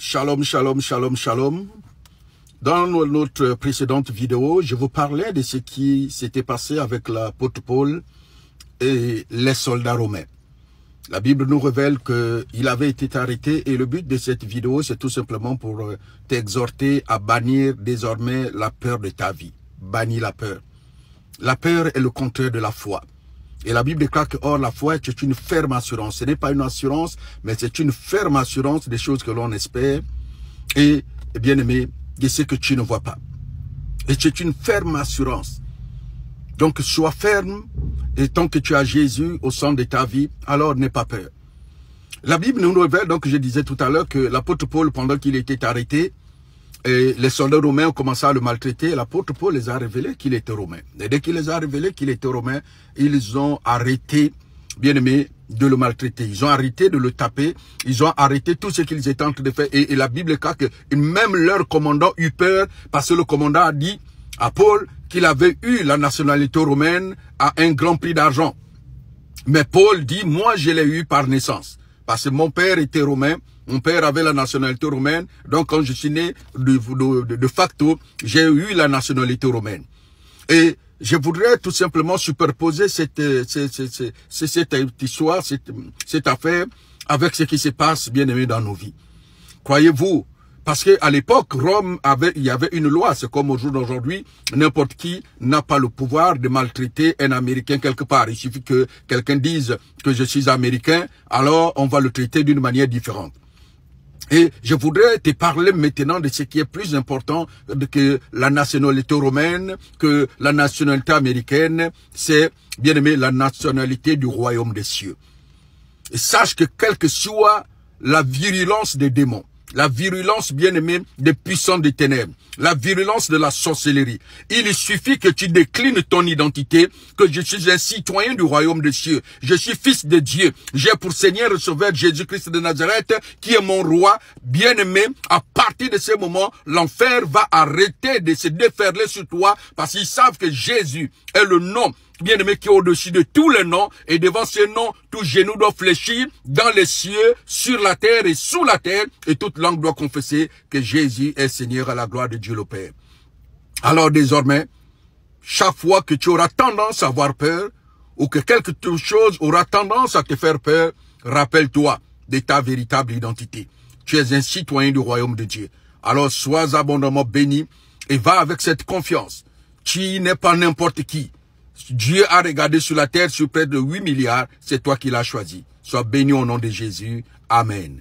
Shalom, shalom, shalom, shalom. Dans notre précédente vidéo, je vous parlais de ce qui s'était passé avec l'apôtre Paul et les soldats romains. La Bible nous révèle qu'il avait été arrêté et le but de cette vidéo, c'est tout simplement pour t'exhorter à bannir désormais la peur de ta vie. Bannis la peur. La peur est le contraire de la foi. Et la Bible déclare que, or, la foi est une ferme assurance. Ce n'est pas une assurance, mais c'est une ferme assurance des choses que l'on espère. Et, bien aimé, de ce que tu ne vois pas. Et c'est une ferme assurance. Donc, sois ferme, et tant que tu as Jésus au centre de ta vie, alors n'aie pas peur. La Bible nous révèle, donc je disais tout à l'heure, que l'apôtre Paul, pendant qu'il était arrêté, et les soldats romains ont commencé à le maltraiter, l'apôtre Paul les a révélés qu'il était romain. Et dès qu'il les a révélés qu'il était romain, ils ont arrêté, bien aimé, de le maltraiter. Ils ont arrêté de le taper. Ils ont arrêté tout ce qu'ils étaient en train de faire. Et la Bible dit que même leur commandant eut peur parce que le commandant a dit à Paul qu'il avait eu la nationalité romaine à un grand prix d'argent. Mais Paul dit, moi je l'ai eu par naissance. Parce que mon père était romain. Mon père avait la nationalité romaine. Donc quand je suis né de facto, j'ai eu la nationalité romaine. Et je voudrais tout simplement superposer cette histoire, cette affaire avec ce qui se passe, bien aimé, dans nos vies. Croyez-vous, parce qu'à l'époque, Rome il y avait une loi, c'est comme au jour d'aujourd'hui, n'importe qui n'a pas le pouvoir de maltraiter un Américain quelque part. Il suffit que quelqu'un dise que je suis Américain, alors on va le traiter d'une manière différente. Et je voudrais te parler maintenant de ce qui est plus important que la nationalité romaine, que la nationalité américaine, c'est, bien aimé, la nationalité du royaume des cieux. Et sache que quelle que soit la virulence des démons, la virulence, bien aimé, des puissants des ténèbres, la virulence de la sorcellerie, il suffit que tu déclines ton identité, que je suis un citoyen du royaume des cieux, je suis fils de Dieu, j'ai pour Seigneur et Sauveur Jésus-Christ de Nazareth, qui est mon roi, bien aimé. À partir de ce moment, l'enfer va arrêter de se déferler sur toi, parce qu'ils savent que Jésus est le nom, bien aimé, qui est au-dessus de tous les noms, et devant ce nom, tout genou doit fléchir dans les cieux, sur la terre et sous la terre, et toute langue doit confesser que Jésus est Seigneur à la gloire de Dieu le Père. Alors désormais, chaque fois que tu auras tendance à avoir peur, ou que quelque chose aura tendance à te faire peur, rappelle-toi de ta véritable identité. Tu es un citoyen du royaume de Dieu. Alors sois abondamment béni, et va avec cette confiance. Tu n'es pas n'importe qui. Dieu a regardé sur la terre sur près de 8 milliards, c'est toi qui l'as choisi. Sois béni au nom de Jésus. Amen.